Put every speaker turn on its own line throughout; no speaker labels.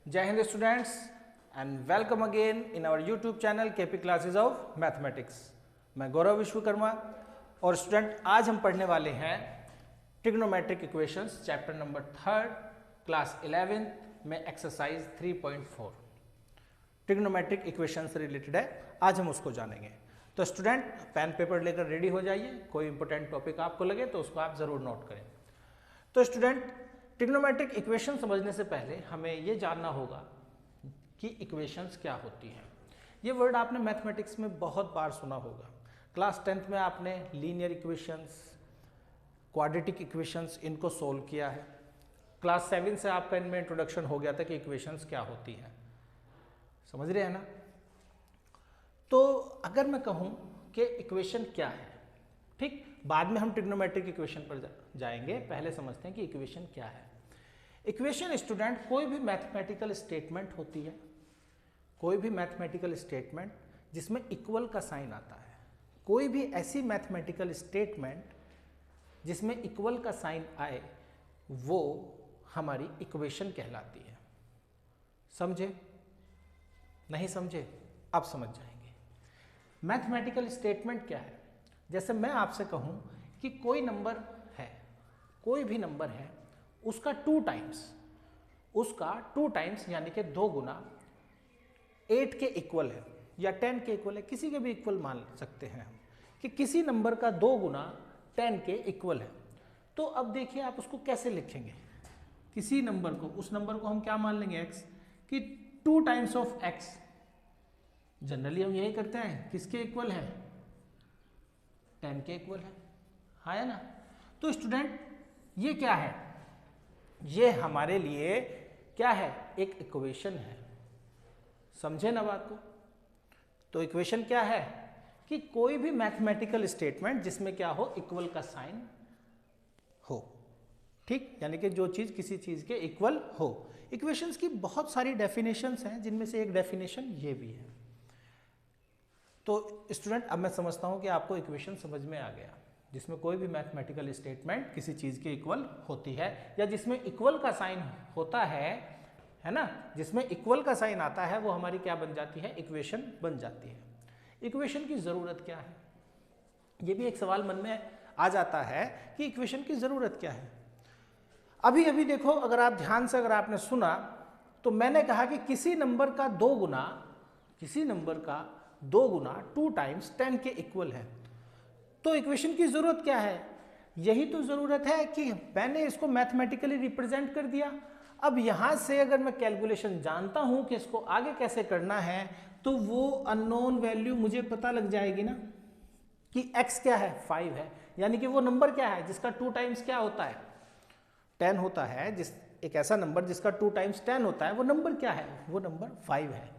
जय हिंद students and welcome again in our YouTube channel KP classes of mathematics. मैं गौरव विश्वकर्मा और स्टूडेंट आज हम पढ़ने वाले हैं trigonometric equations chapter number 3 class 11 में एक्सरसाइज 3.4 ट्रिग्नोमेट्रिक इक्वेशन से रिलेटेड है। आज हम उसको जानेंगे। तो स्टूडेंट पेन पेपर लेकर रेडी हो जाइए। कोई इंपॉर्टेंट टॉपिक आपको लगे तो उसको आप जरूर नोट करें। तो स्टूडेंट ट्रिग्नोमेट्रिक इक्वेशन समझने से पहले हमें ये जानना होगा कि इक्वेशंस क्या होती हैं। ये वर्ड आपने मैथमेटिक्स में बहुत बार सुना होगा। क्लास 10th में आपने लीनियर इक्वेशंस, क्वाड्रेटिक इक्वेशंस इनको सोल्व किया है। क्लास 7 से आपका इनमें इंट्रोडक्शन हो गया था कि इक्वेशंस क्या होती हैं। समझ रहे हैं ना? तो अगर मैं कहूँ कि इक्वेशन क्या है, ठीक, बाद में हम ट्रिग्नोमेट्रिक इक्वेशन पर जाएंगे। पहले समझते हैं कि इक्वेशन क्या है। इक्वेशन स्टूडेंट कोई भी मैथमेटिकल स्टेटमेंट होती है, कोई भी मैथमेटिकल स्टेटमेंट जिसमें इक्वल का साइन आता है। कोई भी ऐसी मैथमेटिकल स्टेटमेंट जिसमें इक्वल का साइन आए वो हमारी इक्वेशन कहलाती है। समझे? नहीं समझे? अब समझ जाएंगे। मैथमेटिकल स्टेटमेंट क्या है? जैसे मैं आपसे कहूं कि कोई नंबर है, कोई भी नंबर है, उसका 2 टाइम्स यानी कि 2 गुना 8 के इक्वल है या 10 के इक्वल है। किसी के भी इक्वल मान सकते हैं हम कि किसी नंबर का 2 गुना 10 के इक्वल है। तो अब देखिए आप उसको कैसे लिखेंगे। किसी नंबर को, उस नंबर को हम क्या मान लेंगे, x, कि 2 टाइम्स ऑफ x। जनरली हम यही करते हैं, किसके इक्वल है, 10 के इक्वल है ना? तो स्टूडेंट ये क्या है? ये हमारे लिए क्या है? एक इक्वेशन है। समझे ना बात को? तो इक्वेशन क्या है कि कोई भी मैथमेटिकल स्टेटमेंट जिसमें क्या हो, इक्वल का साइन हो, ठीक, यानी कि जो चीज किसी चीज के इक्वल हो। इक्वेशंस की बहुत सारी डेफिनेशंस हैं, जिनमें से एक डेफिनेशन ये भी है। तो स्टूडेंट अब मैं समझता हूं कि आपको इक्वेशन समझ में आ गया, जिसमें कोई भी मैथमेटिकल स्टेटमेंट किसी चीज के इक्वल होती है या जिसमें इक्वल का साइन होता है ना, जिसमें इक्वल का साइन आता है वो हमारी क्या बन जाती है, इक्वेशन बन जाती है। इक्वेशन की जरूरत क्या है? ये भी एक सवाल मन में आ जाता है कि इक्वेशन की जरूरत क्या है। अभी अभी देखो, अगर आप ध्यान से अगर आपने सुना तो मैंने कहा कि किसी नंबर का 2 गुना 2 टाइम्स 10 के इक्वल है। तो इक्वेशन की जरूरत क्या है? यही तो जरूरत है कि मैंने इसको मैथमेटिकली रिप्रेजेंट कर दिया। अब यहां से अगर मैं कैलकुलेशन जानता हूं कि इसको आगे कैसे करना है, तो वो अननोन वैल्यू मुझे पता लग जाएगी ना कि x क्या है, 5 है। यानी कि वो नंबर क्या है जिसका 2 टाइम्स क्या होता है, 10 होता है। एक ऐसा नंबर जिसका 2 टाइम्स 10 होता है, वो नंबर क्या है, वो नंबर 5 है।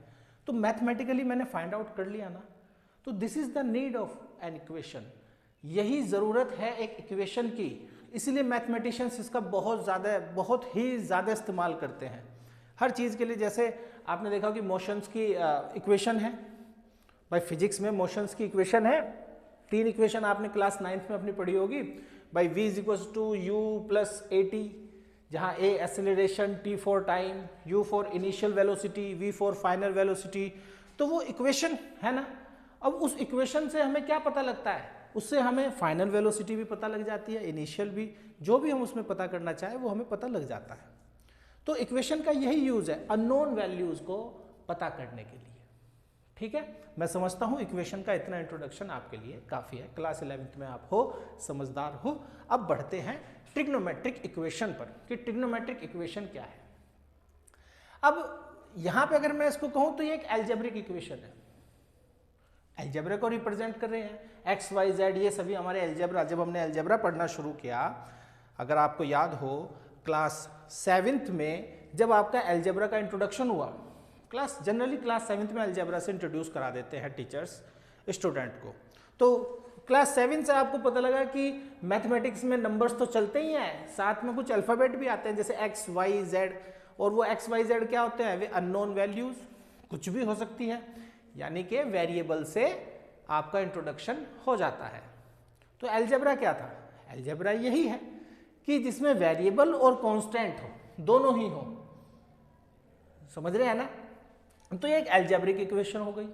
तो मैथमेटिकली मैंने फाइंड आउट कर लिया ना। तो this is the need of an equation. यही जरूरत है एक इक्वेशन की। इसलिए मैथमेटिशियंस इसका बहुत ही ज्यादा इस्तेमाल करते हैं हर चीज के लिए। जैसे आपने देखा कि मोशंस की इक्वेशन है, भाई फिजिक्स में मोशंस की इक्वेशन है। 3 इक्वेशन आपने क्लास 9th में अपनी पढ़ी होगी। भाई v = u + at, जहां a acceleration, t for time, u for initial velocity, v for final velocity. तो वो इक्वेशन है ना। अब उस इक्वेशन से हमें क्या पता लगता है? उससे हमें फाइनल वेलोसिटी भी पता लग जाती है, इनिशियल भी, जो भी हम उसमें पता करना चाहें वो हमें पता लग जाता है। तो इक्वेशन का यही यूज है, अननोन वैल्यूज को पता करने के लिए। ठीक है, मैं समझता हूं इक्वेशन का इतना इंट्रोडक्शन आपके लिए काफी है। क्लास 11th में आप हो, समझदार हो। अब बढ़ते हैं ट्रिग्नोमेट्रिक इक्वेशन पर कि ट्रिग्नोमेट्रिक इक्वेशन क्या है। अब यहां पे अगर मैं इसको कहूं तो ये एक एल्जेब्रिक इक्वेशन है। एल्जेब्रा को रिप्रेजेंट कर रहे हैं, एक्स वाई जेड, ये सभी हमारे एल्जेब्रा। जब हमने एल्जेब्रा पढ़ना शुरू किया, अगर आपको याद हो क्लास 7th में जब आपका एल्जेब्रा का इंट्रोडक्शन हुआ, जनरली क्लास 7th में एल्जेब्रा से इंट्रोड्यूस करा देते हैं टीचर्स स्टूडेंट को। तो क्लास 7 से आपको पता लगा कि मैथमेटिक्स में नंबर्स तो चलते ही हैं, साथ में कुछ अल्फाबेट भी आते हैं, जैसे एक्स वाई जेड। और वो एक्स वाई जेड क्या होते हैं? वे अननोन वैल्यूज, कुछ भी हो सकती है, यानी कि वेरिएबल से आपका इंट्रोडक्शन हो जाता है। तो एल्जेब्रा क्या था? एल्जेब्रा यही है कि जिसमें वेरिएबल और कांस्टेंट हो, दोनों ही हो। समझ रहे हैं ना? तो ये एक एल्जेब्रिक इक्वेशन हो गई।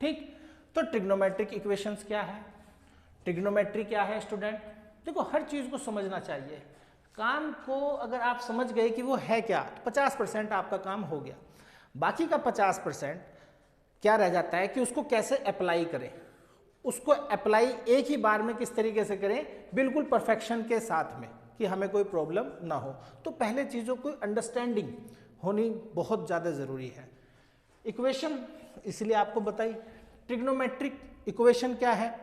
ठीक, तो ट्रिग्नोमेट्रिक इक्वेशंस क्या है, ट्रिग्नोमेट्री क्या है स्टूडेंट? देखो हर चीज को समझना चाहिए। काम को अगर आप समझ गए कि वो है क्या, तो 50% आपका काम हो गया। बाकी का 50% क्या रह जाता है कि उसको कैसे अप्लाई करें, उसको अप्लाई एक ही बार में किस तरीके से करें, बिल्कुल परफेक्शन के साथ में, कि हमें कोई प्रॉब्लम ना हो। तो पहले चीज़ों को अंडरस्टैंडिंग होनी बहुत ज़्यादा ज़रूरी है। इक्वेशन इसलिए आपको बताई, ट्रिग्नोमेट्रिक इक्वेशन क्या है।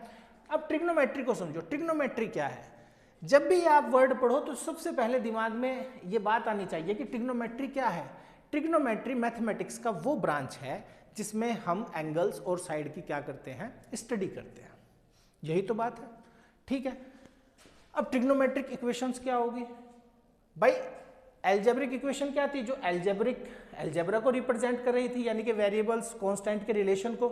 अब ट्रिग्नोमेट्री को समझो, ट्रिग्नोमेट्री क्या है। जब भी आप वर्ड पढ़ो तो सबसे पहले दिमाग में ये बात आनी चाहिए कि ट्रिग्नोमेट्री क्या है। ट्रिग्नोमेट्री मैथमेटिक्स का वो ब्रांच है जिसमें हम एंगल्स और साइड की क्या करते हैं, स्टडी करते हैं। यही तो बात है, ठीक है। अब ट्रिग्नोमेट्रिक इक्वेशंस क्या होगी भाई? एल्जेब्रिक इक्वेशन क्या थी? जो एल्जेब्रा को रिप्रेजेंट कर रही थी, यानी कि वेरिएबल्स कांस्टेंट के रिलेशन को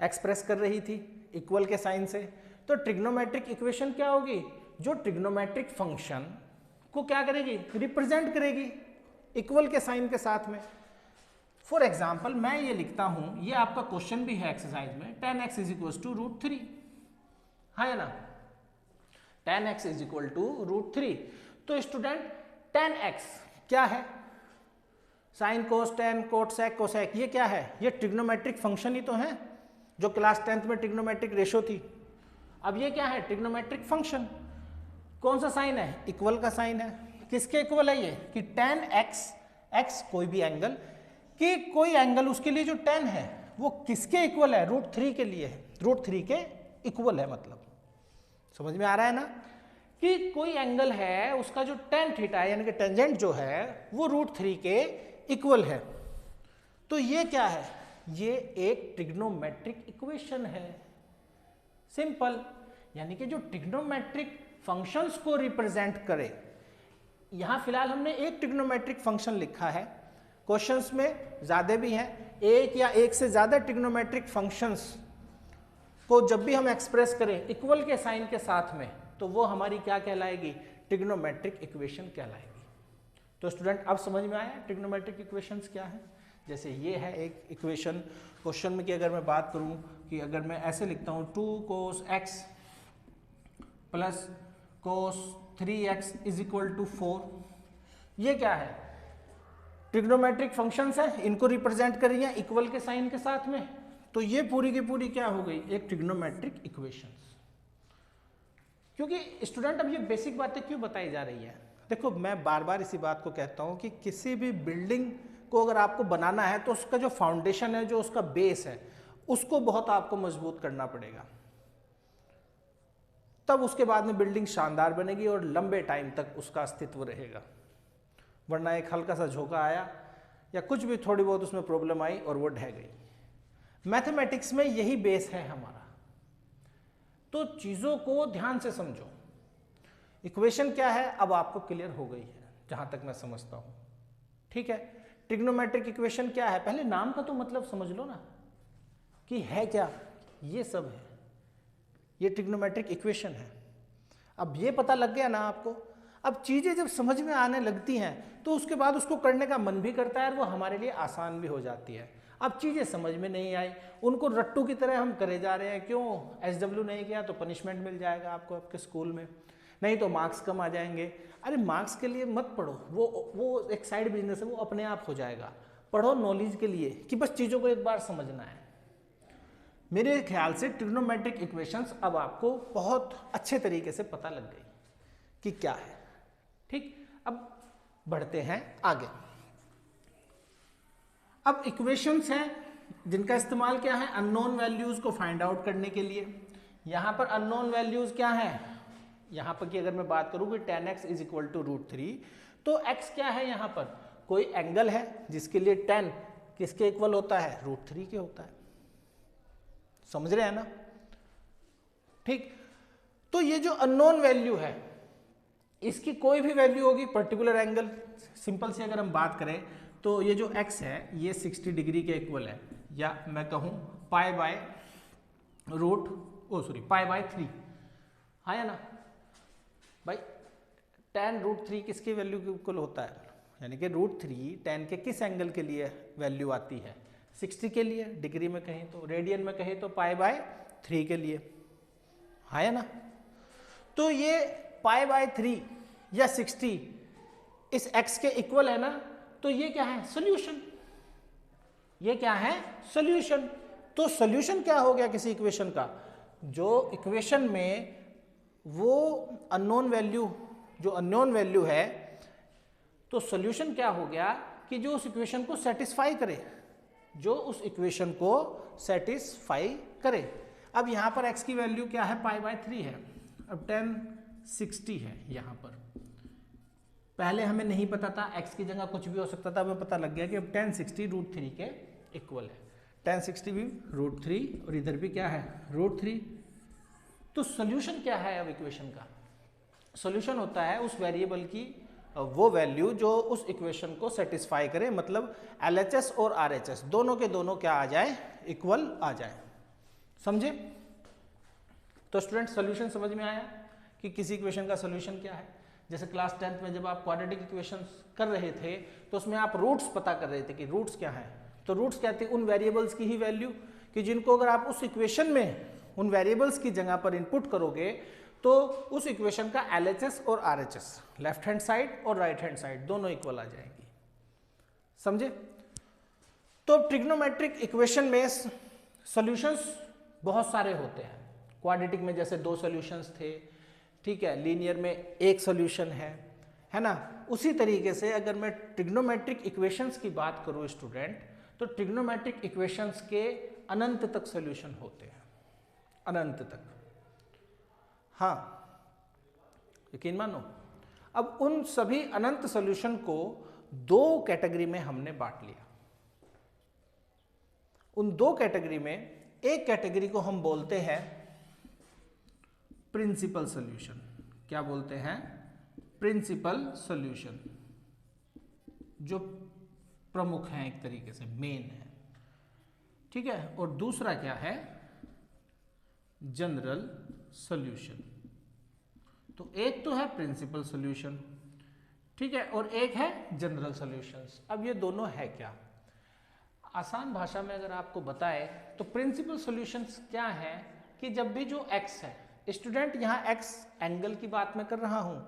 एक्सप्रेस कर रही थी इक्वल के साइन से। तो ट्रिग्नोमेट्रिक इक्वेशन क्या होगी? जो ट्रिग्नोमेट्रिक फंक्शन को क्या करेगी, रिप्रेजेंट करेगी इक्वल के साइन के साथ में। फॉर एग्जाम्पल मैं ये लिखता हूं, ये आपका क्वेश्चन भी है एक्सरसाइज में, tan x is equal to √3, है ना, tan x is equal to √3। तो स्टूडेंट tan x क्या है? Sine cos tan cot sec cosec, ये क्या है? ये ट्रिग्नोमेट्रिक फंक्शन ही तो है, जो क्लास 10th में ट्रिग्नोमेट्रिक रेशो थी। अब ये क्या है? Trigonometric function. कौन सा साइन है? इक्वल का साइन है। किसके इक्वल है ये? कि tan x कोई भी एंगल, कि कोई एंगल उसके लिए जो tan है वो किसके इक्वल है? √3 के लिए है, √3 के इक्वल है। मतलब समझ में आ रहा है ना, कि कोई एंगल है उसका जो tan थीटा है, यानी कि टेंजेंट जो है वो √3 के इक्वल है। तो ये क्या है? ये एक ट्रिग्नोमेट्रिक इक्वेशन है, सिंपल। यानी कि जो ट्रिग्नोमेट्रिक फंक्शंस को रिप्रेजेंट करे। यहां फिलहाल हमने एक ट्रिग्नोमेट्रिक फंक्शन लिखा है, क्वेश्चंस में ज्यादा भी हैं, एक या एक से ज्यादा ट्रिग्नोमेट्रिक फंक्शंस को जब भी हम एक्सप्रेस करें इक्वल के साइन के साथ में, तो वो हमारी क्या कहलाएगी? ट्रिग्नोमेट्रिक इक्वेशन कहलाएगी। तो स्टूडेंट अब समझ में आया ट्रिग्नोमेट्रिक इक्वेशंस क्या है। जैसे ये है एक इक्वेशन क्वेश्चन में, कि अगर मैं बात करूं कि अगर मैं ऐसे लिखता हूं 2 cos x plus cos 3x is equal to 4, ये क्या है? ट्रिग्नोमेट्रिक फंक्शंस है, इनको रिप्रेजेंट करिए इक्वल के साइन के साथ में। तो ये पूरी की पूरी क्या हो गई? एक ट्रिग्नोमेट्रिक इक्वेशंस। क्योंकि स्टूडेंट अब ये बेसिक बातें क्यों बताई जा रही है? देखो मैं बार बार इसी बात को कहता हूं कि किसी भी बिल्डिंग को अगर आपको बनाना है तो उसका जो फाउंडेशन है, जो उसका बेस है, उसको बहुत आपको मजबूत करना पड़ेगा, तब उसके बाद में बिल्डिंग शानदार बनेगी और लंबे टाइम तक उसका अस्तित्व रहेगा। वरना एक हल्का सा झोंका आया या कुछ भी थोड़ी बहुत उसमें प्रॉब्लम आई और वो ढह गई। मैथमेटिक्स में यही बेस है हमारा। तो चीजों को ध्यान से समझो। इक्वेशन क्या है अब आपको क्लियर हो गई है जहां तक मैं समझता हूं, ठीक है। ट्रिग्नोमेट्रिक इक्वेशन क्या है? पहले नाम का तो मतलब समझ लो ना, कि है क्या। ये सब है, ये ट्रिग्नोमेट्रिक इक्वेशन है। अब ये पता लग गया ना आपको। अब चीजें जब समझ में आने लगती हैं तो उसके बाद उसको करने का मन भी करता है और वो हमारे लिए आसान भी हो जाती है। अब चीजें समझ में नहीं आई, उनको रट्टू की तरह हम करे जा रहे हैं। क्यों? SW नहीं किया तो पनिशमेंट मिल जाएगा आपको आपके स्कूल में, नहीं तो मार्क्स कम आ जाएंगे। अरे मार्क्स के लिए मत पढ़ो, वो एक साइड बिजनेस है, वो अपने आप हो जाएगा। पढ़ो नॉलेज के लिए, कि बस चीजों को एक बार समझना है। मेरे ख्याल से ट्रिग्नोमेट्रिक इक्वेशंस अब आपको बहुत अच्छे तरीके से पता लग गई कि क्या है, ठीक। अब बढ़ते हैं आगे। अब इक्वेशंस हैं जिनका इस्तेमाल क्या है? अननोन वैल्यूज को फाइंड आउट करने के लिए। यहां पर अननोन वैल्यूज क्या है? यहां पर की अगर मैं बात करूं कि tan x is equal to √3, तो x क्या है? यहां पर कोई एंगल है जिसके लिए tan किसके इक्वल होता है? √3 के होता है। समझ रहे हैं ना, ठीक। तो ये जो अननोन वैल्यू है, इसकी कोई भी वैल्यू होगी, पर्टिकुलर एंगल, सिंपल से अगर हम बात करें तो ये जो x है ये 60 डिग्री के इक्वल है, या मैं कहूं π/3, है ना भाई। tan √3 किसकी वैल्यू के इक्वल होता है? यानी कि √3 tan के किस एंगल के लिए वैल्यू आती है? 60 के लिए, डिग्री में कहें तो, रेडियन में कहें तो π/3 के लिए, है ना? तो ये π/3 या 60 इस x के इक्वल है ना, तो ये क्या है? सोल्यूशन। ये क्या है? सोल्यूशन। तो सोल्यूशन क्या हो गया किसी इक्वेशन का? जो इक्वेशन में वो अननोन वैल्यू, जो अननोन वैल्यू है, तो सोल्यूशन क्या हो गया कि जो उस इक्वेशन को सेटिस्फाई करे, जो उस इक्वेशन को सेटिस्फाई करे। अब यहां पर x की वैल्यू क्या है? π/3 है। अब tan 60 है यहां पर। पहले हमें नहीं पता था, x की जगह कुछ भी हो सकता था, हमें पता लग गया कि अब tan 60 √3 के इक्वल है। tan 60 भी √3 और इधर भी क्या है? √3। तो सोल्यूशन क्या है अब इक्वेशन का? सोल्यूशन होता है उस वेरिएबल की वो वैल्यू जो उस इक्वेशन को सेटिस्फाई करे, मतलब LHS और RHS दोनों के दोनों क्या आ जाए? इक्वल आ जाए। समझे? तो स्टूडेंट सोल्यूशन समझ में आया कि किसी इक्वेशन का सोल्यूशन क्या है। जैसे क्लास 10th में जब आप क्वाड्रेटिक इक्वेशंस कर रहे थे तो उसमें आप रूट्स पता कर रहे थे कि रूट्स क्या है। तो रूट्स क्या थी? उन वेरिएबल्स की ही वैल्यू कि जिनको अगर आप उस इक्वेशन में उन वेरिएबल्स की जगह पर इनपुट करोगे तो उस इक्वेशन का LHS और RHS, लेफ्ट हैंड साइड और राइट हैंड साइड, दोनों इक्वल आ जाएंगी। समझे? तो ट्रिग्नोमेट्रिक इक्वेशन में सॉल्यूशंस बहुत सारे होते हैं। क्वाड्रेटिक में जैसे 2 सॉल्यूशंस थे, ठीक है, लीनियर में 1 सॉल्यूशन है ना? उसी तरीके से अगर मैं ट्रिग्नोमेट्रिक इक्वेशंस की बात करूं स्टूडेंट, तो ट्रिग्नोमेट्रिक इक्वेशंस के अनंत तक सॉल्यूशन होते हैं, अनंत तक। हाँ, यकीन मानो। अब उन सभी अनंत सॉल्यूशन को 2 कैटेगरी में हमने बांट लिया। उन 2 कैटेगरी में एक कैटेगरी को हम बोलते हैं प्रिंसिपल सॉल्यूशन। क्या बोलते हैं? प्रिंसिपल सॉल्यूशन, जो प्रमुख है, एक तरीके से मेन है, ठीक है। और दूसरा क्या है? General solution. तो एक तो है प्रिंसिपल सॉल्यूशन, ठीक है, और एक है जनरल सॉल्यूशंस। अब ये दोनों है क्या? आसान भाषा में अगर आपको बताए तो प्रिंसिपल सॉल्यूशंस क्या है कि जब भी जो x है, स्टूडेंट यहाँ x एंगल की बात मैं कर रहा हूँ,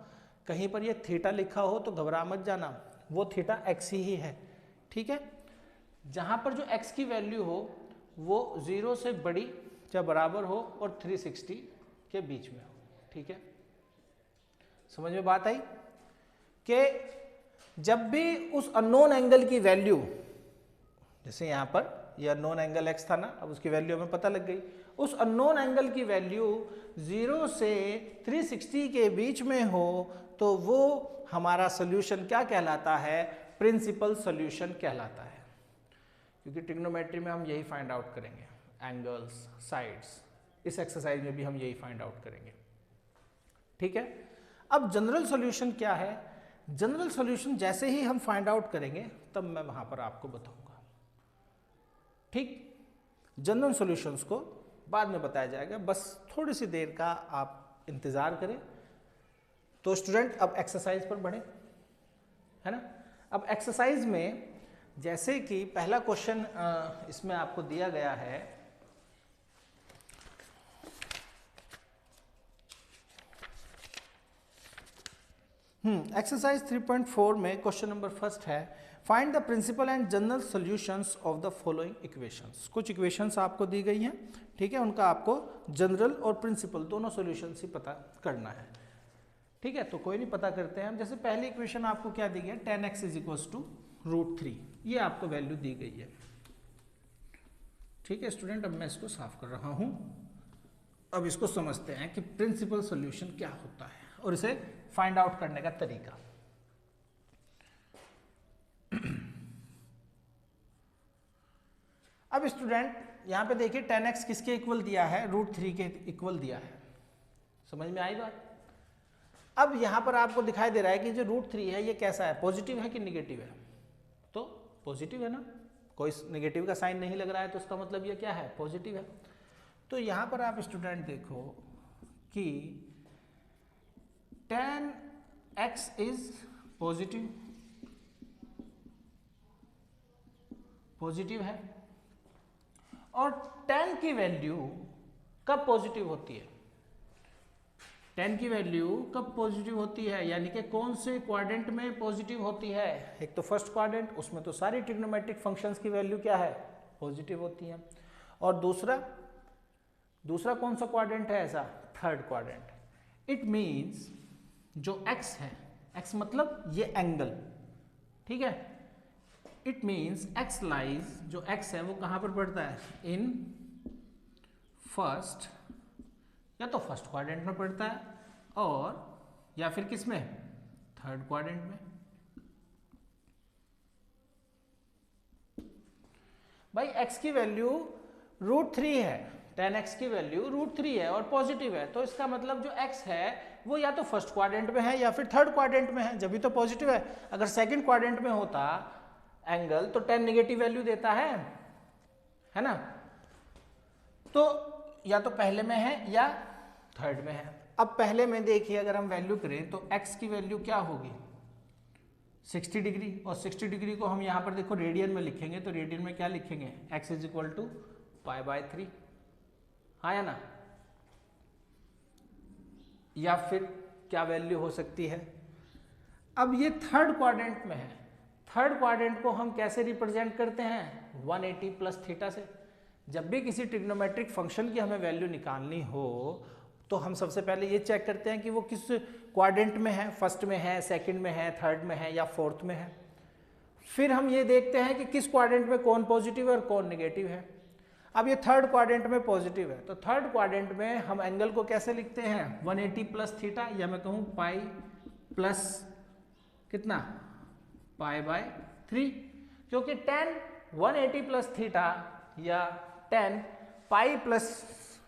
कहीं पर ये थीटा लिखा हो तो घबरा मत जाना, वो थीटा x ही है, ठीक है। जहाँ पर जो x की वैल्यू हो वो 0 से बड़ी या बराबर हो और 360 के बीच में हो, ठीक है। समझ में बात आई कि जब भी उस अननोन एंगल की वैल्यू, जैसे यहाँ पर यह अननोन एंगल x था ना, अब उसकी वैल्यू हमें पता लग गई, उस अननोन एंगल की वैल्यू 0 से 360 के बीच में हो तो वो हमारा सॉल्यूशन क्या कहलाता है? प्रिंसिपल सॉल्यूशन कहलाता है। क्योंकि ट्रिग्नोमेट्री में हम यही फाइंड आउट करेंगे, एंगल्स, साइड्स, इस एक्सरसाइज में भी हम यही फाइंड आउट करेंगे, ठीक है। अब जनरल सॉल्यूशन क्या है? जनरल सॉल्यूशन जैसे ही हम फाइंड आउट करेंगे तब मैं वहां पर आपको बताऊंगा, ठीक। जनरल सॉल्यूशंस को बाद में बताया जाएगा, बस थोड़ी सी देर का आप इंतजार करें। तो स्टूडेंट अब एक्सरसाइज पर बढ़े, है ना। अब एक्सरसाइज में जैसे कि पहला क्वेश्चन इसमें आपको दिया गया है, एक्सरसाइज 3.4 में क्वेश्चन नंबर फर्स्ट है, find the principal and general solutions of the following equations. कुछ इक्वेशंस आपको दी गई हैं, ठीक है, उनका आपको जनरल और प्रिंसिपल दोनों सॉल्यूशंस ही पता करना है, ठीक है। तो कोई नहीं, पता करते हैं हम। जैसे पहली इक्वेशन आपको क्या दी गई है? tan x = √3, ये आपको वैल्यू दी गई है, ठीक है स्टूडेंट। अब मैं इसको साफ कर रहा हूं। अब इसको समझते हैं कि प्रिंसिपल सॉल्यूशन क्या होता है और इसे फाइंड आउट करने का तरीका। अब स्टूडेंट यहां पे देखिए tan x किसके इक्वल दिया है? √3 के इक्वल दिया है। समझ में आई बात? अब यहां पर आपको दिखाई दे रहा है कि जो √3 है ये कैसा है? पॉजिटिव है कि निगेटिव है? तो पॉजिटिव है ना, कोई नेगेटिव का साइन नहीं लग रहा है, तो उसका मतलब ये क्या है? पॉजिटिव है। तो यहां पर आप स्टूडेंट देखो कि tan x is positive, positive है। और tan की वैल्यू कब पॉजिटिव होती है? tan की वैल्यू कब पॉजिटिव होती है, यानी कि कौन से क्वाड्रेंट में पॉजिटिव होती है? एक तो फर्स्ट क्वाड्रेंट, उसमें तो सारी ट्रिग्नोमेट्रिक फंक्शंस की वैल्यू क्या है? पॉजिटिव होती है। और दूसरा कौन सा क्वाड्रेंट है ऐसा? Third quadrant. इट मीन्स जो x है, x मतलब ये एंगल, ठीक है, इट मीन्स x लाइज, जो x है वो कहां पर पड़ता है? इन फर्स्ट, या तो फर्स्ट क्वाड्रेंट में पड़ता है और या फिर किस में? थर्ड क्वाड्रेंट में। भाई x की वैल्यू √3 है, tan x की वैल्यू √3 है और पॉजिटिव है, तो इसका मतलब जो x है वो या तो फर्स्ट क्वाड्रेंट में है या फिर थर्ड क्वाड्रेंट में है, जब भी तो पॉजिटिव है। अगर सेकंड क्वाड्रेंट में होता एंगल तो tan नेगेटिव वैल्यू देता है ना? तो या तो पहले में है या थर्ड में है। अब पहले में देखिए, अगर हम वैल्यू करें तो x की वैल्यू क्या होगी? 60 डिग्री, और 60 डिग्री को हम यहाँ पर देखो रेडियन में लिखेंगे, तो रेडियन में क्या लिखेंगे? x = π/3, हाँ या ना? या फिर क्या वैल्यू हो सकती है? अब ये थर्ड क्वाड्रेंट में है, थर्ड क्वाड्रेंट को हम कैसे रिप्रेजेंट करते हैं? 180 + थीटा से। जब भी किसी ट्रिग्नोमेट्रिक फंक्शन की हमें वैल्यू निकालनी हो तो हम सबसे पहले ये चेक करते हैं कि वो किस क्वाड्रेंट में है, फर्स्ट में है, सेकंड में है, थर्ड में है या फोर्थ में है। फिर हम ये देखते हैं कि किस क्वाड्रेंट में कौन पॉजिटिव है और कौन नेगेटिव है। अब ये थर्ड क्वाड्रेंट में पॉजिटिव है, तो थर्ड क्वाड्रेंट में हम एंगल को कैसे लिखते हैं? 180 + थीटा, या मैं कहूँ पाई प्लस कितना? π/3, क्योंकि tan 180 + थीटा या tan पाई प्लस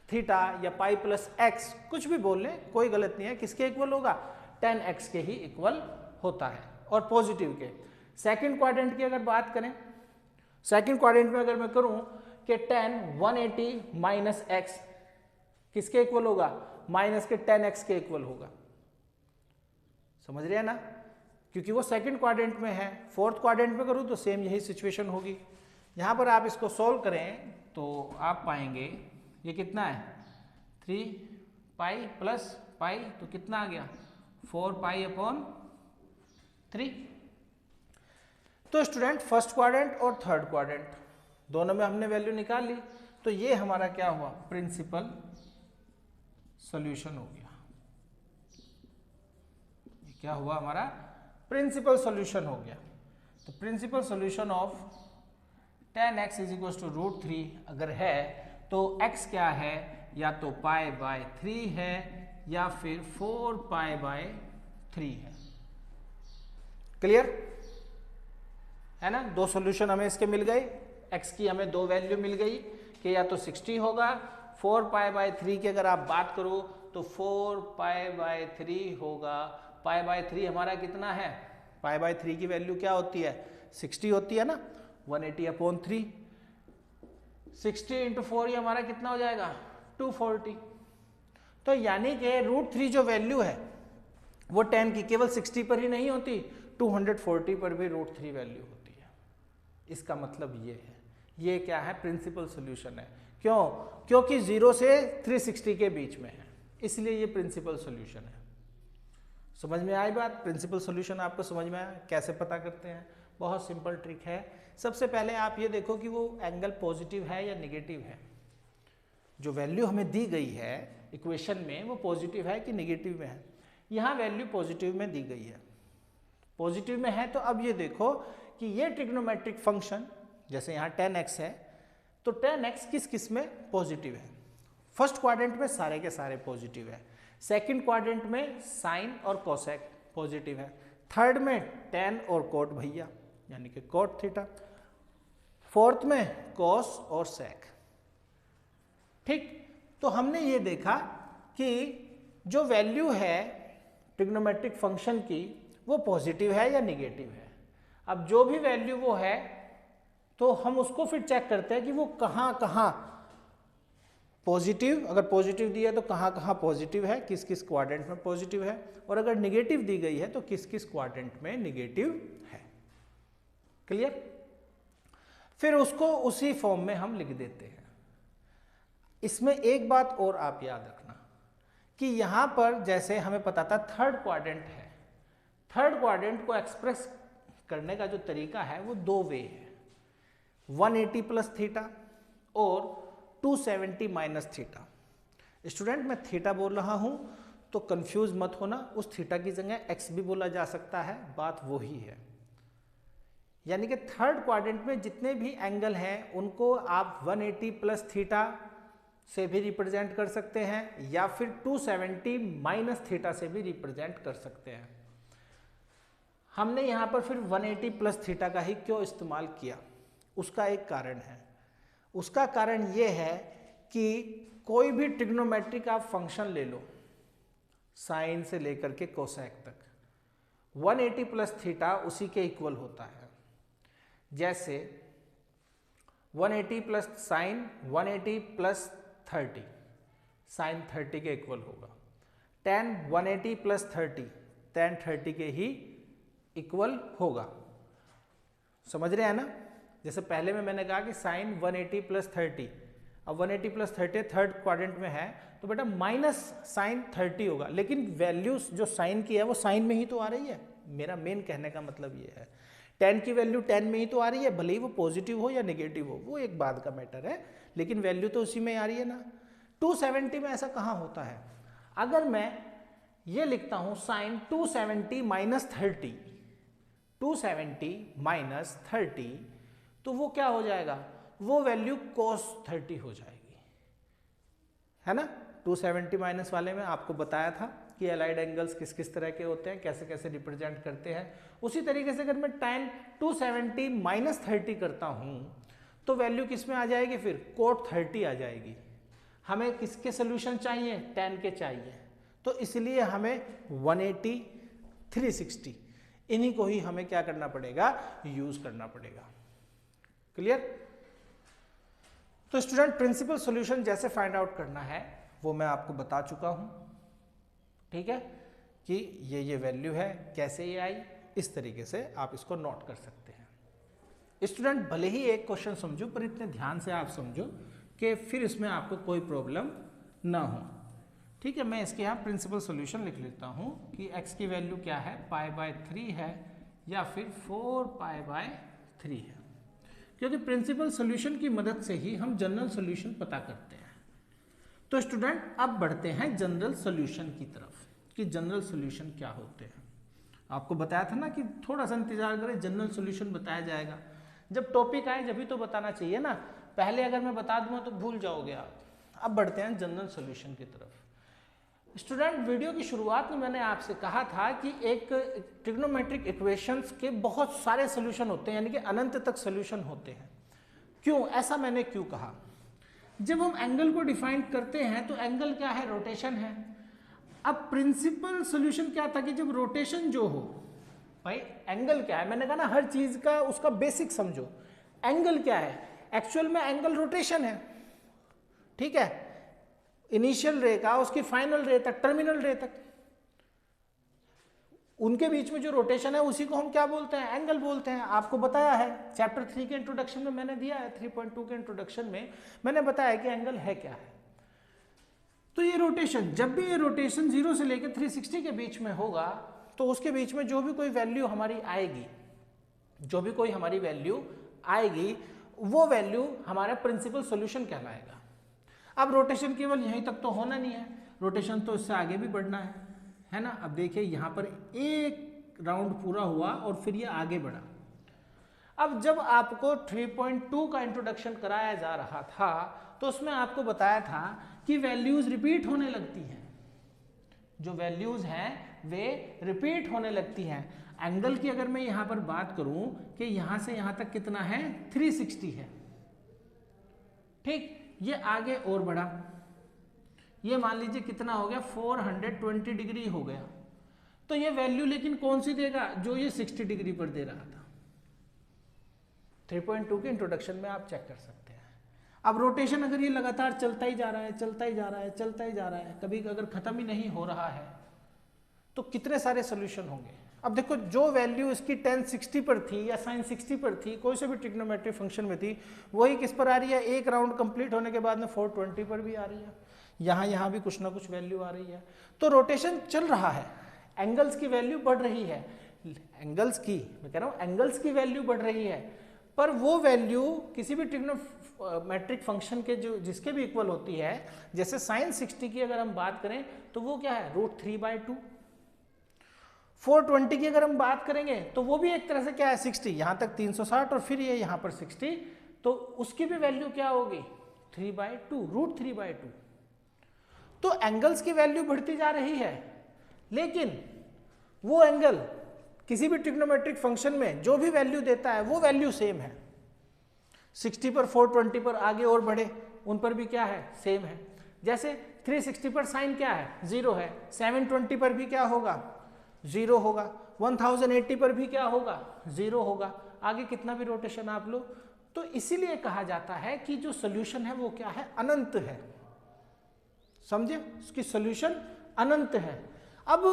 थीटा या पाई प्लस एक्स, कुछ भी बोल लें कोई गलत नहीं है, किसके इक्वल होगा? tan x के ही इक्वल होता है और पॉजिटिव के। सेकंड क्वाड्रेंट की अगर बात करें, सेकंड क्वाड्रेंट में अगर मैं करूं कि tan 180 - x किसके इक्वल होगा? माइनस के tan x के इक्वल होगा। समझ रहे हैं ना? क्योंकि वो सेकंड क्वाड्रेंट में है। फोर्थ क्वाड्रेंट में करूं तो सेम यही सिचुएशन होगी। यहां पर आप इसको सोल्व करें तो आप पाएंगे ये कितना है? 3π + पाई, तो कितना आ गया? 4π/3। तो स्टूडेंट फर्स्ट क्वाड्रेंट और थर्ड क्वाड्रेंट दोनों में हमने वैल्यू निकाल ली, तो ये हमारा क्या हुआ? प्रिंसिपल सॉल्यूशन हो गया। ये क्या हुआ? हमारा प्रिंसिपल सॉल्यूशन हो गया। तो principal solution of tan x = √3 अगर है तो x क्या है? या तो π/3 है या फिर 4π/3 है। क्लियर है ना? दो सॉल्यूशन हमें इसके मिल गए, x की हमें दो वैल्यू मिल गई कि या तो 60 होगा, 4π/3 की अगर आप बात करो तो 4π/3 होगा। π/3 हमारा कितना है? π/3 की वैल्यू क्या होती है? 60 होती है ना, 180/3। 60 × 4 ये हमारा कितना हो जाएगा? 240। तो यानी कि √3 जो वैल्यू है वो tan की केवल 60 पर ही नहीं होती, 240 पर भी √3 वैल्यू होती है। इसका मतलब ये है, ये क्या है? प्रिंसिपल सॉल्यूशन है। क्यों? क्योंकि 0 से 360 के बीच में है, इसलिए ये प्रिंसिपल सॉल्यूशन है। समझ में आई बात? प्रिंसिपल सॉल्यूशन आपको समझ में आया? कैसे पता करते हैं? बहुत सिंपल ट्रिक है। सबसे पहले आप ये देखो कि वो एंगल पॉजिटिव है या नेगेटिव है। जो वैल्यू हमें दी गई है इक्वेशन में वो पॉजिटिव है कि नेगेटिव में है? यहाँ वैल्यू पॉजिटिव में दी गई है, पॉजिटिव में है। तो अब ये देखो कि ये ट्रिग्नोमेट्रिक फंक्शन, जैसे यहाँ tan x है, तो tan x किस किस में पॉजिटिव है? फर्स्ट क्वाड्रेंट में सारे के सारे पॉजिटिव है, सेकंड क्वाड्रेंट में साइन और कोसेक पॉजिटिव है, थर्ड में tan और कोट भैया यानी कि कोट थीटा, फोर्थ में कॉस और सेक। ठीक, तो हमने ये देखा कि जो वैल्यू है ट्रिग्नोमेट्रिक फंक्शन की वो पॉजिटिव है या निगेटिव है। अब जो भी वैल्यू वो है तो हम उसको फिर चेक करते हैं कि वो कहाँ कहाँ पॉजिटिव, अगर पॉजिटिव दिया है तो कहाँ कहाँ पॉजिटिव है, किस किस क्वाड्रेंट में पॉजिटिव है, और अगर निगेटिव दी गई है तो किस किस क्वाड्रेंट में निगेटिव है। क्लियर? फिर उसको उसी फॉर्म में हम लिख देते हैं। इसमें एक बात और आप याद रखना कि यहाँ पर जैसे हमें पता था थर्ड क्वाड्रेंट है, थर्ड क्वाड्रेंट को एक्सप्रेस करने का जो तरीका है वो दो वे है, 180 प्लस थीटा और 270 माइनस थीटा। स्टूडेंट मैं थीटा बोल रहा हूं तो कंफ्यूज मत होना, उस थीटा की जगह एक्स भी बोला जा सकता है, बात वही है। यानी कि थर्ड क्वाड्रेंट में जितने भी एंगल हैं उनको आप 180 प्लस थीटा से भी रिप्रेजेंट कर सकते हैं या फिर 270 माइनस थीटा से भी रिप्रेजेंट कर सकते हैं। हमने यहाँ पर फिर 180 प्लस थीटा का ही क्यों इस्तेमाल किया, उसका एक कारण है। उसका कारण ये है कि कोई भी ट्रिग्नोमेट्रिक आप फंक्शन ले लो, साइन से लेकर के कोसेक तक, 180 प्लस थीटा उसी के इक्वल होता है। जैसे 180 प्लस साइन 180 प्लस 30 साइन 30 के इक्वल होगा। tan 180 प्लस 30 tan 30 के ही इक्वल होगा। समझ रहे हैं ना? जैसे पहले में मैंने कहा कि साइन 180 प्लस 30, अब 180 प्लस 30 थर्ड क्वाड्रेंट में है तो बेटा माइनस साइन 30 होगा, लेकिन वैल्यूज जो साइन की है वो साइन में ही तो आ रही है। मेरा मेन कहने का मतलब ये है, tan की वैल्यू tan में ही तो आ रही है, भले ही वो पॉजिटिव हो या नेगेटिव हो वो एक बात का मैटर है, लेकिन वैल्यू तो उसी में आ रही है ना। 270 में ऐसा कहाँ होता है? अगर मैं ये लिखता हूँ साइन 270 माइनस 30, 270 माइनस 30 तो वो क्या हो जाएगा, वो वैल्यू cos 30 हो जाएगी, है ना। 270 माइनस वाले में आपको बताया था कि एलाइड एंगल्स किस किस तरह के होते हैं, कैसे कैसे रिप्रेजेंट करते हैं। उसी तरीके से अगर मैं tan 270 माइनस 30 करता हूं तो वैल्यू किस में आ जाएगी, फिर cot 30 आ जाएगी। हमें किसके सोल्यूशन चाहिए, tan के चाहिए, तो इसलिए हमें 180 360 इन्हीं को ही हमें क्या करना पड़ेगा, यूज करना पड़ेगा। क्लियर? तो स्टूडेंट प्रिंसिपल सॉल्यूशन जैसे फाइंड आउट करना है वो मैं आपको बता चुका हूं, ठीक है, कि ये वैल्यू है, कैसे ये आई, इस तरीके से आप इसको नोट कर सकते हैं। स्टूडेंट भले ही एक क्वेश्चन समझो पर इतने ध्यान से आप समझो कि फिर इसमें आपको कोई प्रॉब्लम ना हो, ठीक है। मैं इसके यहाँ प्रिंसिपल सॉल्यूशन लिख लेता हूँ कि x की वैल्यू क्या है, π/3 है या फिर 4π/3 है, क्योंकि प्रिंसिपल सॉल्यूशन की मदद से ही हम जनरल सॉल्यूशन पता करते हैं। तो स्टूडेंट अब बढ़ते हैं जनरल सॉल्यूशन की तरफ कि जनरल सॉल्यूशन क्या होते हैं। आपको बताया था ना कि थोड़ा सा इंतजार करें, जनरल सॉल्यूशन बताया जाएगा। जब टॉपिक आए जब भी तो बताना चाहिए ना, पहले अगर मैं बता दूंगा तो भूल जाओगे आप। अब बढ़ते हैं जनरल सॉल्यूशन की तरफ। स्टूडेंट वीडियो की शुरुआत में मैंने आपसे कहा था कि एक ट्रिग्नोमेट्रिक इक्वेशंस के बहुत सारे सॉल्यूशन होते हैं, यानी कि अनंत तक सॉल्यूशन होते हैं। क्यों ऐसा मैंने क्यों कहा? जब हम एंगल को डिफाइन करते हैं तो एंगल क्या है, रोटेशन है। अब प्रिंसिपल सॉल्यूशन क्या था कि जब रोटेशन जो हो, भाई एंगल क्या है, मैंने कहा ना हर चीज का उसका बेसिक समझो। एंगल क्या है, एक्चुअल में एंगल रोटेशन है, ठीक है, इनिशियल रे का उसकी फाइनल रे तक, टर्मिनल रे तक, उनके बीच में जो रोटेशन है उसी को हम क्या बोलते हैं, एंगल बोलते हैं। आपको बताया है चैप्टर 3 के इंट्रोडक्शन में मैंने दिया है, 3.2 के इंट्रोडक्शन में मैंने बताया कि एंगल है क्या है। तो ये रोटेशन, जब भी ये रोटेशन 0 से लेकर 360 के बीच में होगा तो उसके बीच में जो भी कोई वैल्यू हमारी आएगी, जो भी कोई हमारी वैल्यू आएगी वो वैल्यू हमारा प्रिंसिपल सॉल्यूशन कहलाएगा। अब रोटेशन केवल यहीं तक तो होना नहीं है, रोटेशन तो इससे आगे भी बढ़ना है ना। अब देखिए यहाँ पर एक राउंड पूरा हुआ और फिर ये आगे बढ़ा। अब जब आपको 3.2 का इंट्रोडक्शन कराया जा रहा था तो उसमें आपको बताया था कि वैल्यूज रिपीट होने लगती हैं, जो वैल्यूज हैं वे रिपीट होने लगती हैं। एंगल की अगर मैं यहाँ पर बात करूं कि यहाँ से यहाँ तक कितना है, 360 है, ठीक। ये आगे और बढ़ा, ये मान लीजिए कितना हो गया, 420 डिग्री हो गया। तो ये वैल्यू लेकिन कौन सी देगा, जो ये 60 डिग्री पर दे रहा था। 3.2 के इंट्रोडक्शन में आप चेक कर सकते हैं। अब रोटेशन अगर ये लगातार चलता ही जा रहा है, चलता ही जा रहा है, चलता ही जा रहा है, कभी अगर खत्म ही नहीं हो रहा है तो कितने सारे सोल्यूशन होंगे, अब देखो जो वैल्यू इसकी tan 60 पर थी या sin 60 पर थी, कोई से भी ट्रिग्नोमेट्रिक फंक्शन में थी, वही किस पर आ रही है, एक राउंड कंप्लीट होने के बाद में 420 पर भी आ रही है। यहाँ भी कुछ ना कुछ वैल्यू आ रही है। तो रोटेशन चल रहा है, एंगल्स की वैल्यू बढ़ रही है, एंगल्स की, मैं कह रहा हूँ एंगल्स की वैल्यू बढ़ रही है, पर वो वैल्यू किसी भी ट्रिग्नोमेट्रिक फंक्शन के जो जिसके भी इक्वल होती है, जैसे sin 60 की अगर हम बात करें तो वो क्या है, √3/2। 420 की अगर हम बात करेंगे तो वो भी एक तरह से क्या है, 60, यहाँ तक 360 और फिर ये यहाँ पर 60, तो उसकी भी वैल्यू क्या होगी, 3/2, √3/2। तो एंगल्स की वैल्यू बढ़ती जा रही है, लेकिन वो एंगल किसी भी ट्रिग्नोमेट्रिक फंक्शन में जो भी वैल्यू देता है वो वैल्यू सेम है। 60 पर 420 पर आगे और बढ़े, उन पर भी क्या है, सेम है। जैसे 360 पर साइन क्या है, 0 है, 720 पर भी क्या होगा, 0 होगा, 1080 पर भी क्या होगा, 0 होगा, आगे कितना भी रोटेशन आप लो। तो इसीलिए कहा जाता है कि जो सोल्यूशन है वो क्या है, अनंत है। समझे, उसकी सोल्यूशन अनंत है। अब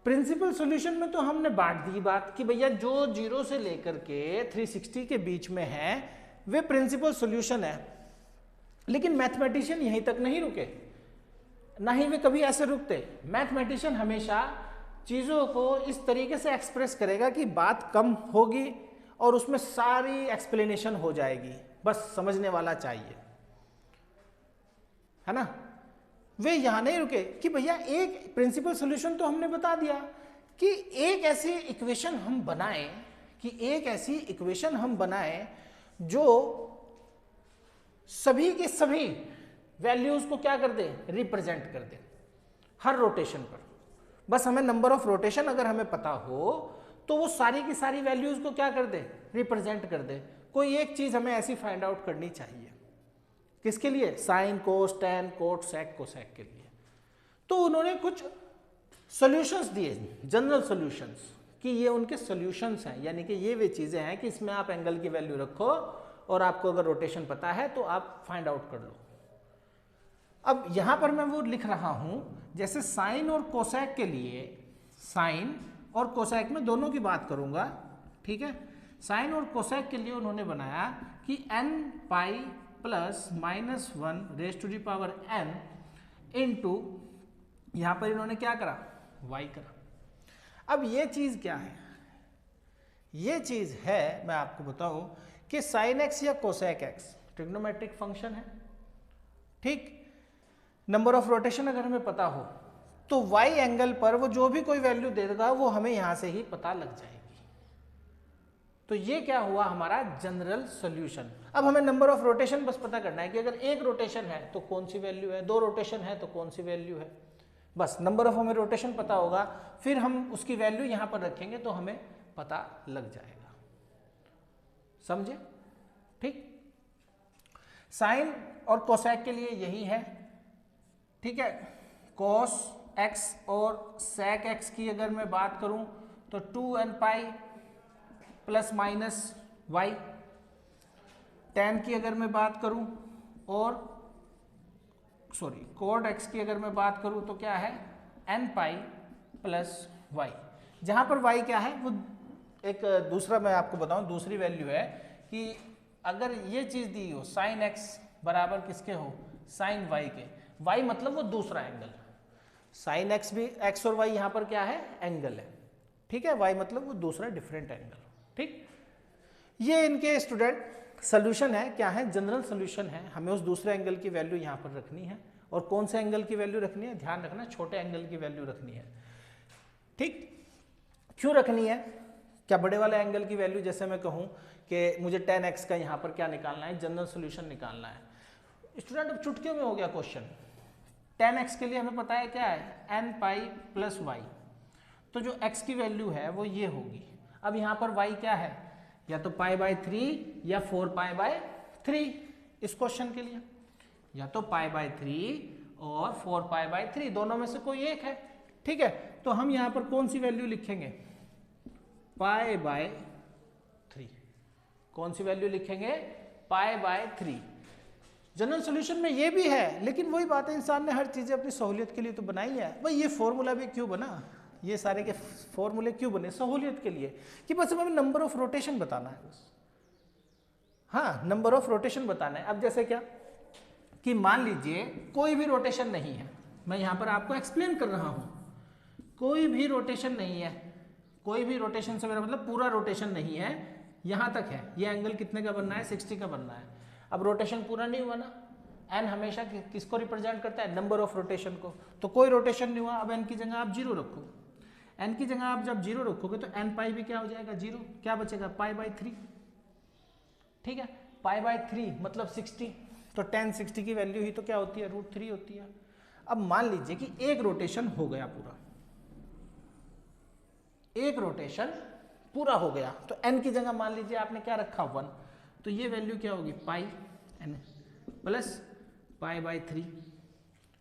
प्रिंसिपल सॉल्यूशन में तो हमने बांट दी बात कि भैया जो 0 से लेकर के 360 के बीच में है वे प्रिंसिपल सॉल्यूशन है, लेकिन मैथमेटिशियन यहीं तक नहीं रुके, ना ही वे कभी ऐसे रुकते। मैथमेटिशियन हमेशा चीज़ों को इस तरीके से एक्सप्रेस करेगा कि बात कम होगी और उसमें सारी एक्सप्लेनेशन हो जाएगी, बस समझने वाला चाहिए, है ना। वे यहां नहीं रुके कि भैया एक प्रिंसिपल सॉल्यूशन तो हमने बता दिया कि एक ऐसी इक्वेशन हम बनाएं, जो सभी के सभी वैल्यूज को क्या कर दे, रिप्रेजेंट कर दे हर रोटेशन पर। बस हमें नंबर ऑफ रोटेशन अगर हमें पता हो तो वो सारी की सारी वैल्यूज को क्या कर दे, रिप्रेजेंट कर दे। कोई एक चीज हमें ऐसी फाइंड आउट करनी चाहिए, किसके लिए, साइन, कोस, टैन, कोट, सेक, कोसेक के लिए। तो उन्होंने कुछ सॉल्यूशंस दिए, जनरल सॉल्यूशंस, कि ये उनके सॉल्यूशंस हैं, यानी कि ये वे चीजें हैं कि इसमें आप एंगल की वैल्यू रखो और आपको अगर रोटेशन पता है तो आप फाइंड आउट कर लो। अब यहां पर मैं वो लिख रहा हूं, जैसे साइन और कोसेक के लिए, साइन और कोसेक में दोनों की बात करूंगा, ठीक है। साइन और कोसेक के लिए उन्होंने बनाया कि n प्लस -1 n इंटू, यहां पर इन्होंने क्या करा, y करा। अब ये चीज क्या है, ये चीज है, मैं आपको बताऊं कि साइन x या कोसेक x ट्रिग्नोमेट्रिक फंक्शन है, ठीक। नंबर ऑफ रोटेशन अगर हमें पता हो तो y एंगल पर वो जो भी कोई वैल्यू देगा वो हमें यहां से ही पता लग जाएगी। तो ये क्या हुआ, हमारा जनरल सॉल्यूशन। अब हमें नंबर ऑफ रोटेशन बस पता करना है कि अगर एक रोटेशन है तो कौन सी वैल्यू है, 2 रोटेशन है तो कौन सी वैल्यू है, बस नंबर ऑफ हमें रोटेशन पता होगा, फिर हम उसकी वैल्यू यहां पर रखेंगे तो हमें पता लग जाएगा। समझे, ठीक। साइन और कोसेक के लिए यही है, ठीक है। कॉस x और सेक x की अगर मैं बात करूं तो 2n pi plus minus y। Tan की अगर मैं बात करूं और कोड x की अगर मैं बात करूं तो क्या है, n पाई प्लस y। जहां पर y क्या है, वो एक दूसरा मैं आपको बताऊं, दूसरी वैल्यू है कि अगर ये चीज दी हो साइन x बराबर किसके हो, साइन y के, y मतलब वो दूसरा एंगल, साइन x भी, x और y यहां पर क्या है, एंगल है, ठीक है। y मतलब वो दूसरा डिफरेंट एंगल, ठीक। ये इनके स्टूडेंट सोल्यूशन है, क्या है, जनरल सोल्यूशन है। हमें उस दूसरे एंगल की वैल्यू यहां पर रखनी है, और कौन से एंगल की वैल्यू रखनी है, ध्यान रखना, छोटे एंगल की वैल्यू रखनी है, ठीक। क्यों रखनी है, क्या बड़े वाले एंगल की वैल्यू, जैसे मैं कहूं कि मुझे tan x का यहां पर क्या निकालना है, जनरल सोल्यूशन निकालना है। स्टूडेंट अब चुटकियों में हो गया क्वेश्चन। tan x के लिए हमें पता है क्या है, n पाई प्लस y, तो जो x की वैल्यू है वो ये होगी। अब यहाँ पर y क्या है, या तो π/3 या 4π/3, इस क्वेश्चन के लिए या तो π/3 और 4π/3, दोनों में से कोई एक है, ठीक है। तो हम यहाँ पर कौन सी वैल्यू लिखेंगे, π/3, कौन सी वैल्यू लिखेंगे, π/3। जनरल सॉल्यूशन में ये भी है, लेकिन वही बात है, इंसान ने हर चीजें अपनी सहूलियत के लिए तो बनाई है। भाई ये फॉर्मूला भी क्यों बना, ये सारे के फॉर्मूले क्यों बने? सहूलियत के लिए, कि बस हमें नंबर ऑफ रोटेशन बताना है बस। हाँ, नंबर ऑफ रोटेशन बताना है। अब जैसे क्या कि मान लीजिए कोई भी रोटेशन नहीं है, मैं यहाँ पर आपको एक्सप्लेन कर रहा हूँ, कोई भी रोटेशन नहीं है, कोई भी रोटेशन से मेरा मतलब पूरा रोटेशन नहीं है, यहाँ तक है, ये एंगल कितने का बनना है? 60 का बनना है। अब रोटेशन पूरा नहीं हुआ ना, एन हमेशा किसको रिप्रेजेंट करता है? नंबर ऑफ रोटेशन को। तो कोई रोटेशन नहीं हुआ, अब एन की जगह आप 0 रखो। एन की जगह आप जब 0 रखोगे तो एन पाई भी क्या हो जाएगा? 0। क्या बचेगा? π/3। ठीक है, π/3 मतलब 60, तो tan 60 की वैल्यू ही तो क्या होती है? √3 होती है। अब मान लीजिए कि एक रोटेशन हो गया पूरा, एक रोटेशन पूरा हो गया, तो n की जगह मान लीजिए आपने क्या रखा? 1, तो ये वैल्यू क्या होगी? πn plus π/3।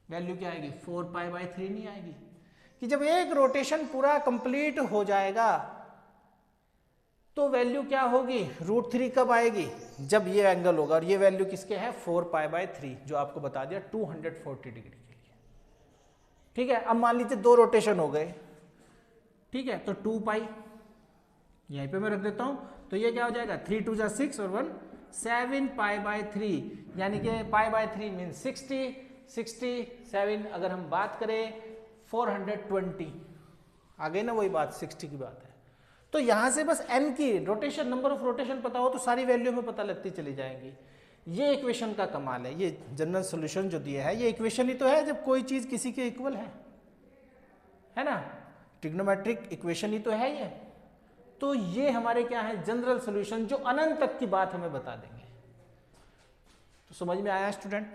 वैल्यू क्या आएगी? 4π/3 नहीं आएगी? कि जब एक रोटेशन पूरा कंप्लीट हो जाएगा तो वैल्यू क्या होगी? √3 कब आएगी? जब ये एंगल होगा, और ये वैल्यू किसके है? 4π/3, जो आपको बता दिया 240 डिग्री के लिए। ठीक है, अब मान लीजिए 2 रोटेशन हो गए, ठीक है, तो 2π यहीं पे मैं रख देता हूं, तो ये क्या हो जाएगा? 3 2 6 और 1 7π/3, यानी कि π/3 मीन 67 अगर हम बात करें 420, आ गई ना वही बात, 60 की बात है। तो यहां से बस n की रोटेशन, नंबर ऑफ रोटेशन पता हो तो सारी वैल्यू में पता लगती चली जाएंगी। ये इक्वेशन का कमाल है, ये जनरल सॉल्यूशन जो दिया है ये इक्वेशन ही तो है जब कोई चीज किसी के इक्वल है ना, ट्रिग्नोमेट्रिक इक्वेशन ही तो है ये। तो ये हमारे क्या है? जनरल सॉल्यूशन, जो अनंत तक की बात हमें बता देंगे। तो समझ में आया स्टूडेंट?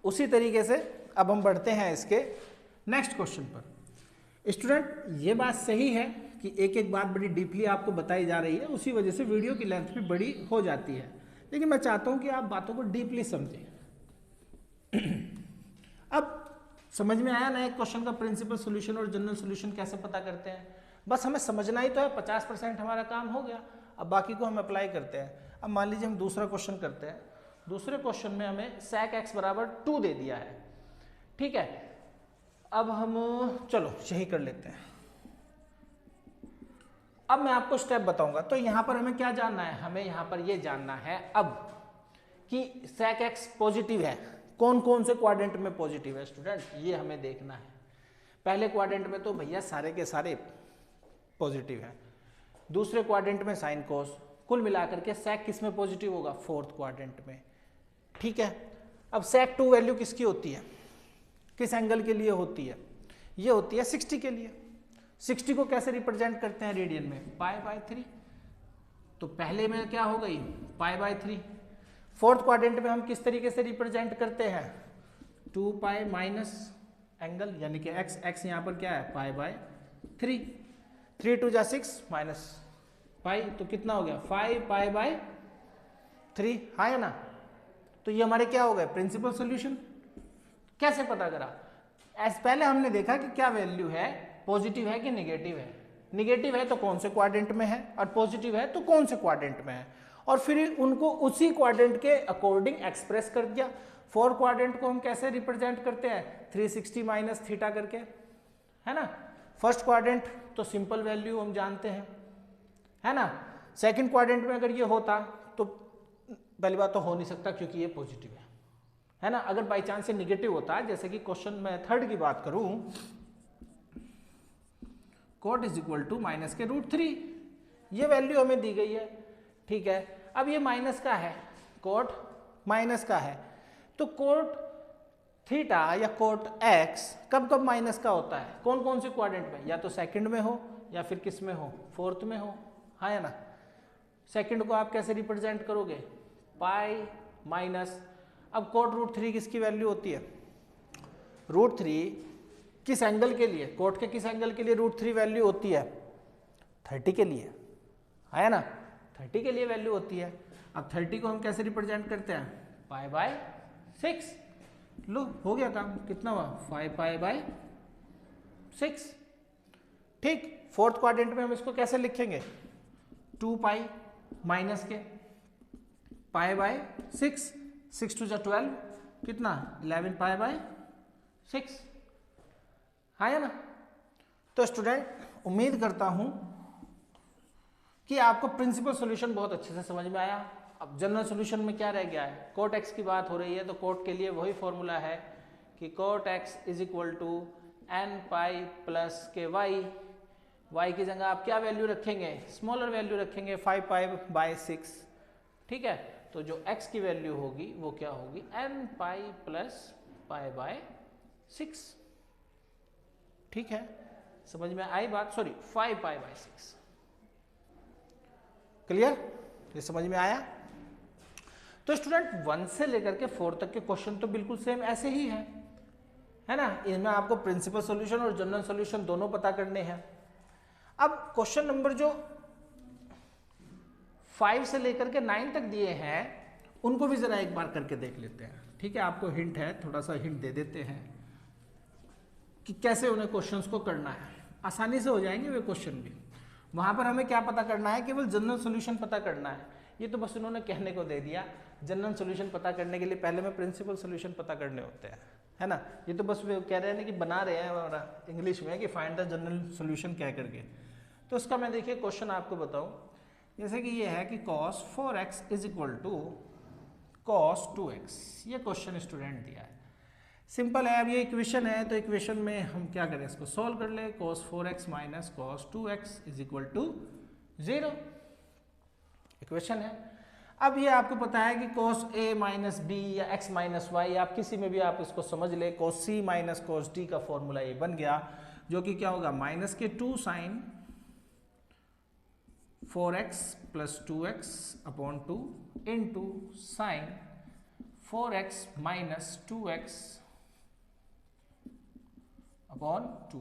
उसी तरीके से अब हम बढ़ते हैं इसके नेक्स्ट क्वेश्चन पर। स्टूडेंट ये बात सही है कि एक एक बात बड़ी डीपली आपको बताई जा रही है, उसी वजह से वीडियो की लेंथ भी बड़ी हो जाती है, लेकिन मैं चाहता हूं कि आप बातों को डीपली समझें। अब समझ में आया ना एक क्वेश्चन का प्रिंसिपल सॉल्यूशन और जनरल सॉल्यूशन कैसे पता करते हैं? बस हमें समझना ही तो है, 50% हमारा काम हो गया, अब बाकी को हम अप्लाई करते हैं। अब मान लीजिए हम दूसरा क्वेश्चन करते हैं। दूसरे क्वेश्चन में हमें sec x = 2 दे दिया है, ठीक है। अब हम चलो यही कर लेते हैं। अब मैं आपको स्टेप बताऊंगा, तो यहां पर हमें क्या जानना है? हमें यहां पर ये जानना है अब कि sec x पॉजिटिव है, कौन कौन से क्वाड्रेंट में पॉजिटिव है स्टूडेंट, ये हमें देखना है। पहले क्वाड्रेंट में तो भैया सारे के सारे पॉजिटिव है, दूसरे क्वाड्रेंट में साइन कोस, कुल मिलाकर के sec किस में पॉजिटिव होगा? 4th क्वाड्रेंट में, ठीक है। अब sec 2 वैल्यू किसकी होती है? किस एंगल के लिए होती है? ये होती है 60 के लिए। 60 को कैसे रिप्रेजेंट करते हैं रेडियन में? π/3। तो पहले में क्या हो गई? π/3। 4th क्वाड्रेंट में हम किस तरीके से रिप्रेजेंट करते हैं? 2π माइनस एंगल, यानी कि x यहाँ पर क्या है? π/3। 3 2 6 माइनस पाई, तो कितना हो गया? 5π/3, हाँ है ना। तो ये हमारे क्या हो गए? Principal solution. कैसे पता करा? पहले हमने देखा कि क्या वैल्यू है, पॉजिटिव है कि नेगेटिव है। नेगेटिव है तो कौन से क्वाड्रेंट में है, और पॉजिटिव है तो कौन से क्वाड्रेंट में है, और फिर उनको उसी क्वाड्रेंट के अकॉर्डिंग एक्सप्रेस कर दिया। 4 क्वाड्रेंट को हम कैसे रिप्रेजेंट करते हैं? 360 माइनस थीटा करके, है ना। फर्स्ट क्वाड्रेंट तो सिंपल वैल्यू हम जानते हैं, है ना। सेकंड क्वाड्रेंट में अगर ये होता तो पहली बात तो हो नहीं सकता क्योंकि ये पॉजिटिव है ना। अगर बाई चांस से निगेटिव होता, जैसे कि क्वेश्चन में थर्ड की बात करूं, cot is equal to minus के √3, ये वैल्यू हमें दी गई है, ठीक है। अब ये माइनस का है, कोट माइनस का है, तो कोट थीटा या कोट एक्स कब कब माइनस का होता है? कौन कौन से क्वाड्रेंट में? या तो सेकंड में हो या फिर किस में हो? 4th में हो, हाँ है ना। सेकंड को आप कैसे रिप्रेजेंट करोगे? पाई माइनस, अब कोट √3 किसकी वैल्यू होती है? √3 किस एंगल के लिए? कोट के किस एंगल के लिए √3 वैल्यू होती है? 30 के लिए, है ना। 30 के लिए वैल्यू होती है। अब 30 को हम कैसे रिप्रेजेंट करते हैं? π/6। लो हो गया काम, कितना हुआ? 5π/6, ठीक। 4th क्वाड्रेंट में हम इसको कैसे लिखेंगे? 2π माइनस के π/6, 6 2 12, कितना? 11π/6, हाँ है ना। तो स्टूडेंट उम्मीद करता हूं कि आपको प्रिंसिपल सॉल्यूशन बहुत अच्छे से समझ में आया। अब जनरल सॉल्यूशन में क्या रह गया है, कोट एक्स की बात हो रही है तो कोट के लिए वही फॉर्मूला है कि cot x is equal to n pi plus के वाई। वाई की जगह आप क्या वैल्यू रखेंगे, स्मॉलर वैल्यू रखेंगे 5 पाई बाय 6, ठीक है। तो जो x की वैल्यू होगी वो क्या होगी, n pi plus pi by 6, ठीक है। समझ में आई बात, सॉरी 5 पाई बाय 6, क्लियर, ये समझ में आया। तो स्टूडेंट 1 से लेकर के 4 तक के क्वेश्चन तो बिल्कुल सेम ऐसे ही है ना। इनमें आपको प्रिंसिपल सॉल्यूशन और जनरल सॉल्यूशन दोनों पता करने हैं। अब क्वेश्चन नंबर जो 5 से लेकर के 9 तक दिए हैं उनको भी जरा एक बार करके देख लेते हैं, ठीक है। आपको हिंट है, थोड़ा सा हिंट दे देते हैं कि कैसे उन्हें क्वेश्चंस को करना है। आसानी से हो जाएंगे वे क्वेश्चन भी। वहां पर हमें क्या पता करना है, केवल जनरल सॉल्यूशन पता करना है। ये तो बस उन्होंने कहने को दे दिया, जनरल सॉल्यूशन पता करने के लिए पहले में प्रिंसिपल सॉल्यूशन पता करने होते हैं, है ना। ये तो बस वे कह रहे हैं कि बना रहे हैं हमारा इंग्लिश में कि फाइंड द जनरल सॉल्यूशन कह करके। तो उसका मैं देखिए क्वेश्चन आपको बताऊं, जैसे कि ये है कि cos 4x is equal to cos 2x। ये क्वेश्चन स्टूडेंट दिया है, सिंपल है। अब ये इक्वेशन है तो इक्वेशन में हम क्या करें, इसको सॉल्व कर ले। cos 4x minus cos 2x is equal to 0, equation है। अब ये आपको पता है कि cos a माइनस b या x माइनस y, आप किसी में भी आप इसको समझ ले, cos c minus cos d का फॉर्मूला ये बन गया, जो कि क्या होगा, माइनस के 2 sine 4x plus 2x upon 2 into sine 4x minus 2x upon 2।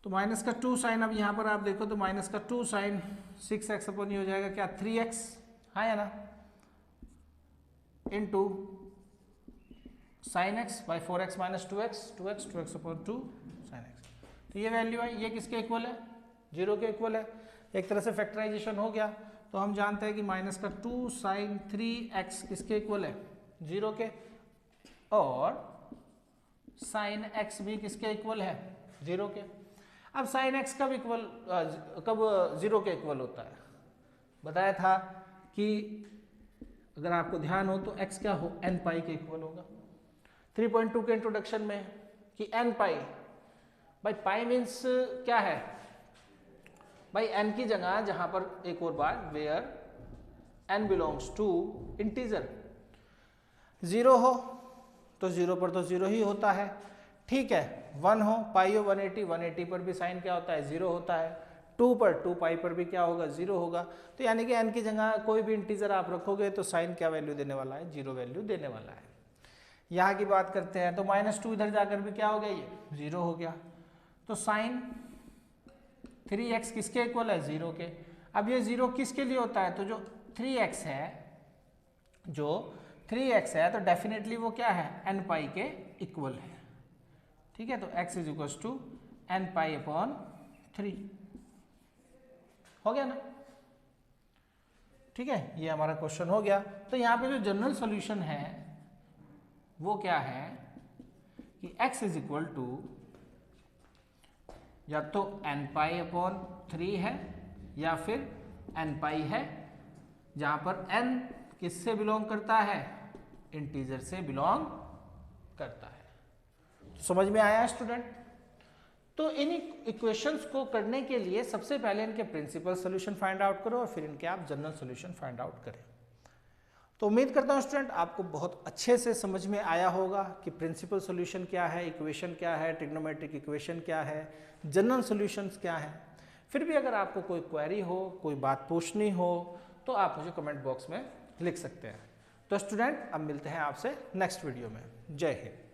तो माइनस का 2 साइन, अब यहां पर आप देखो तो माइनस का 2 साइन 6x अपॉन ये हो जाएगा क्या 3x, हाँ या ना, into sine x by 4x minus 2x upon 2 sine x। तो ये वैल्यू है, ये किसके इक्वल है, 0 के इक्वल है। एक तरह से फैक्टराइजेशन हो गया। तो हम जानते हैं कि माइनस का 2 साइन 3x किसके इक्वल है, 0 के, और साइन x भी किसके इक्वल है, 0 के। अब साइन x कब इक्वल, कब 0 के इक्वल होता है, बताया था कि अगर आपको ध्यान हो तो x क्या हो, n पाई के इक्वल होगा। 3.2 के इंट्रोडक्शन में कि n पाई, भाई पाई मीन्स क्या है भाई, n की जगह जहां पर एक और बार where n belongs to integer, 0 हो तो 0 पर तो 0 ही होता है, ठीक है। 1 हो, पाई हो 180 पर भी साइन क्या होता है, 0 होता है। 2 पर 2 पाई पर भी क्या होगा, 0 होगा। तो यानी कि n की जगह कोई भी इंटीजर आप रखोगे तो साइन क्या वैल्यू देने वाला है, 0 वैल्यू देने वाला है। यहाँ की बात करते हैं तो -2 इधर जाकर भी क्या हो गया, ये 0 हो गया। तो साइन 3x किसके इक्वल है, 0 के। अब ये 0 किसके लिए होता है, तो जो 3x है तो डेफिनेटली वो क्या है, n पाई के इक्वल है, ठीक है। तो x is equal to n pi upon 3 हो गया ना, ठीक है। ये हमारा क्वेश्चन हो गया। तो यहाँ पे जो जनरल सॉल्यूशन है वो क्या है कि x इज इक्वल टू या तो n पाई अपॉन 3 है या फिर n पाई है, जहां पर n किससे बिलोंग करता है, इंटीजर से बिलोंग करता है। तो समझ में आया स्टूडेंट। तो इन इक्वेशंस को करने के लिए सबसे पहले इनके प्रिंसिपल सॉल्यूशन फाइंड आउट करो और फिर इनके आप जनरल सॉल्यूशन फाइंड आउट करें। तो उम्मीद करता हूं स्टूडेंट आपको बहुत अच्छे से समझ में आया होगा कि प्रिंसिपल सॉल्यूशन क्या है, इक्वेशन क्या है, ट्रिग्नोमेट्रिक इक्वेशन क्या है, जनरल सॉल्यूशंस क्या है। फिर भी अगर आपको कोई क्वेरी हो, कोई बात पूछनी हो तो आप मुझे कमेंट बॉक्स में लिख सकते हैं। तो स्टूडेंट अब मिलते हैं आपसे नेक्स्ट वीडियो में। जय हिंद।